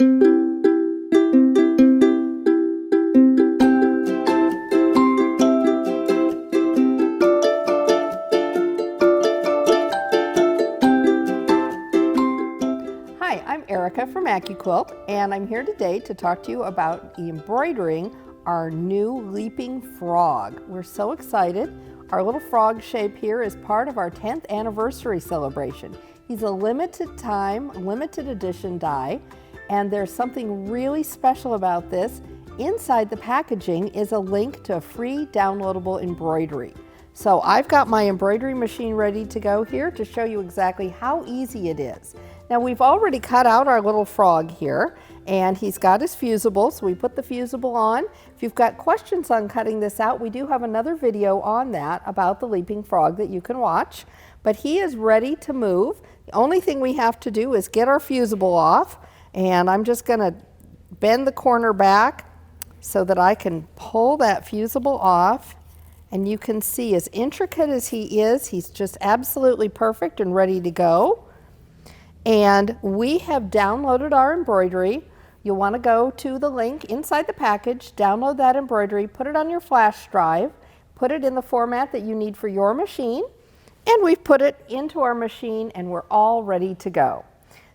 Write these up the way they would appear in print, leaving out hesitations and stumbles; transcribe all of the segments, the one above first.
Hi, I'm Erica from AccuQuilt, and I'm here today to talk to you about embroidering our new leaping frog. We're so excited. Our little frog shape here is part of our 10th anniversary celebration. He's a limited time, limited edition die, and there's something really special about this. Inside the packaging is a link to a free downloadable embroidery. So I've got my embroidery machine ready to go here to show you exactly how easy it is. Now we've already cut out our little frog here, and he's got his fusible, so we put the fusible on. If you've got questions on cutting this out, we do have another video on that about the leaping frog that you can watch. But he is ready to move. The only thing we have to do is get our fusible off, and I'm just going to bend the corner back so that I can pull that fusible off. And you can see, as intricate as he is, he's just absolutely perfect and ready to go. And we have downloaded our embroidery. You'll want to go to the link inside the package, download that embroidery, put it on your flash drive, put it in the format that you need for your machine, and we've put it into our machine and we're all ready to go.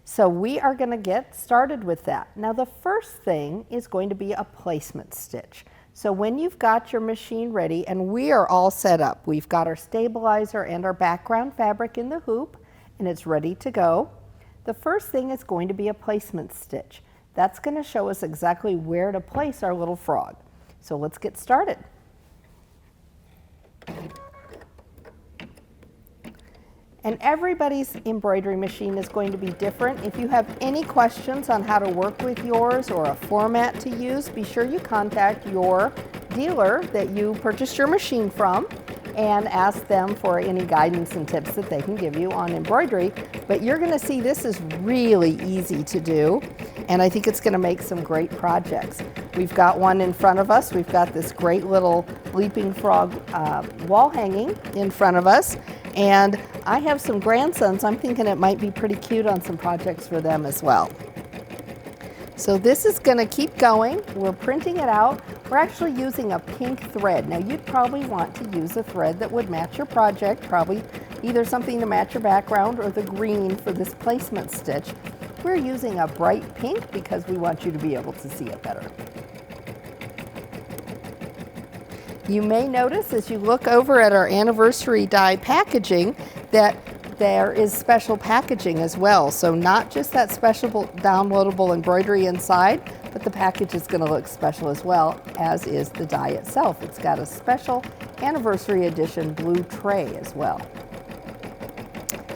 So we are going to get started with that. Now the first thing is going to be a placement stitch. So when you've got your machine ready, and we are all set up, we've got our stabilizer and our background fabric in the hoop, and it's ready to go. The first thing is going to be a placement stitch. That's going to show us exactly where to place our little frog. So let's get started. And everybody's embroidery machine is going to be different. If you have any questions on how to work with yours or a format to use, be sure you contact your dealer that you purchased your machine from and ask them for any guidance and tips that they can give you on embroidery. But you're going to see this is really easy to do, and I think it's going to make some great projects. We've got one in front of us. We've got this great little leaping frog wall hanging in front of us, and I have some grandsons. I'm thinking it might be pretty cute on some projects for them as well. So this is going to keep going. We're printing it out. We're actually using a pink thread. Now you'd probably want to use a thread that would match your project, probably either something to match your background or the green for this placement stitch. We're using a bright pink because we want you to be able to see it better. You may notice as you look over at our anniversary die packaging that there is special packaging as well. So not just that special downloadable embroidery inside, but the package is going to look special as well, as is the die itself. It's got a special anniversary edition blue tray as well.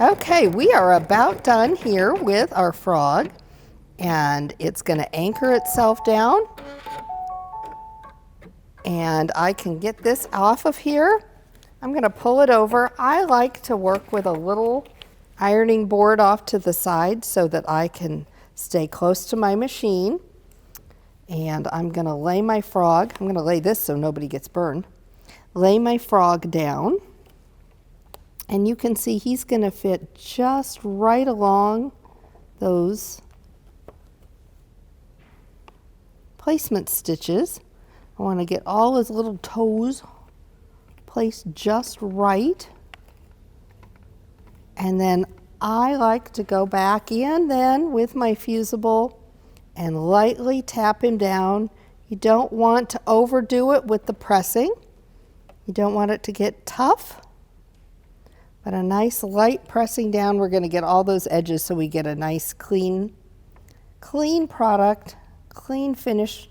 Okay, we are about done here with our frog, and it's going to anchor itself down. And I can get this off of here. I'm going to pull it over. I like to work with a little ironing board off to the side so that I can stay close to my machine. And I'm going to lay my frog. I'm going to lay this so nobody gets burned. Lay my frog down. And you can see he's going to fit just right along those placement stitches. I want to get all his little toes placed just right. And then I like to go back in then with my fusible and lightly tap him down. You don't want to overdo it with the pressing. You don't want it to get tough. But a nice light pressing down, we're going to get all those edges so we get a nice clean product, clean finish.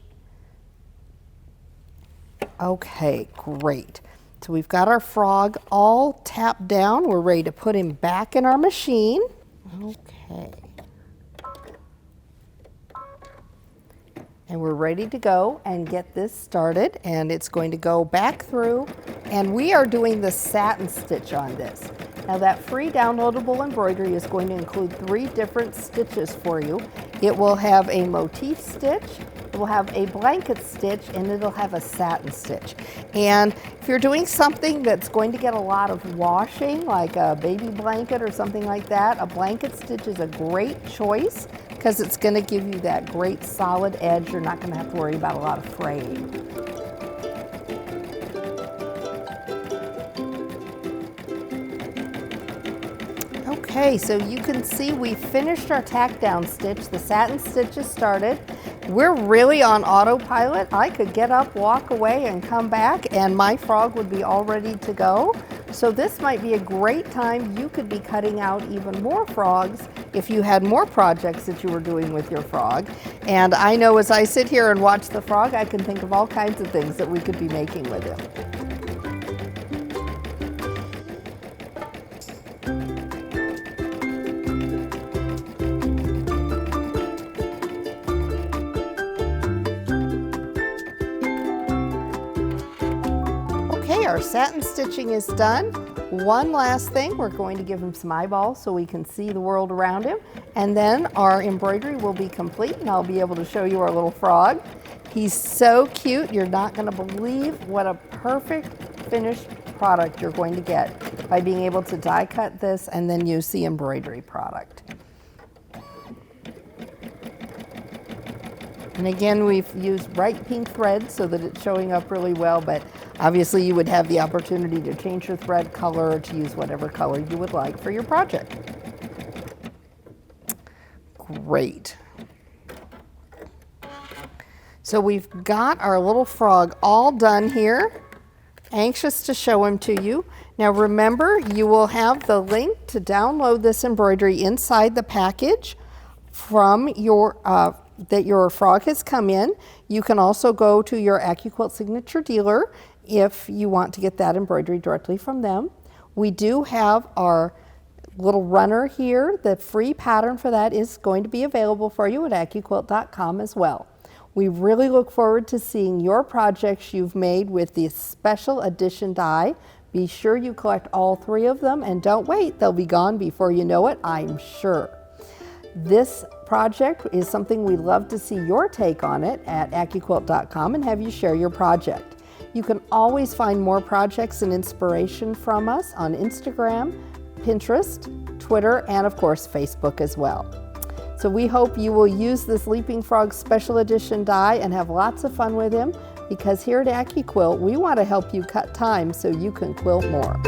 Okay, great. So we've got our frog all tapped down. We're ready to put him back in our machine. Okay. And we're ready to go and get this started, and it's going to go back through, and we are doing the satin stitch on this. Now that free downloadable embroidery is going to include 3 different stitches for you. It will have a motif stitch, it will have a blanket stitch, and it'll have a satin stitch. And if you're doing something that's going to get a lot of washing, like a baby blanket or something like that, a blanket stitch is a great choice because it's going to give you that great solid edge. You're not going to have to worry about a lot of fraying. Okay, so you can see we finished our tack down stitch. The satin stitch is started. We're really on autopilot. I could get up, walk away, and come back, and my frog would be all ready to go. So this might be a great time. You could be cutting out even more frogs if you had more projects that you were doing with your frog. And I know as I sit here and watch the frog, I can think of all kinds of things that we could be making with him. Okay, our satin stitching is done. One last thing, we're going to give him some eyeballs so we can see the world around him. And then our embroidery will be complete and I'll be able to show you our little frog. He's so cute, you're not going to believe what a perfect finished product you're going to get by being able to die cut this and then use the embroidery product. And again, we've used bright pink thread so that it's showing up really well, but obviously you would have the opportunity to change your thread color or to use whatever color you would like for your project. Great. So we've got our little frog all done here. Anxious to show him to you. Now remember, you will have the link to download this embroidery inside the package from your that your frog has come in. You can also go to your AccuQuilt signature dealer if you want to get that embroidery directly from them. We do have our little runner here. The free pattern for that is going to be available for you at AccuQuilt.com as well. We really look forward to seeing your projects you've made with the special edition die. Be sure you collect all 3 of them and don't wait, they'll be gone before you know it, I'm sure. This project is something we'd love to see your take on it at AccuQuilt.com and have you share your project. You can always find more projects and inspiration from us on Instagram, Pinterest, Twitter, and of course Facebook as well. So we hope you will use this Leaping Frog Special Edition die and have lots of fun with him, because here at AccuQuilt we want to help you cut time so you can quilt more.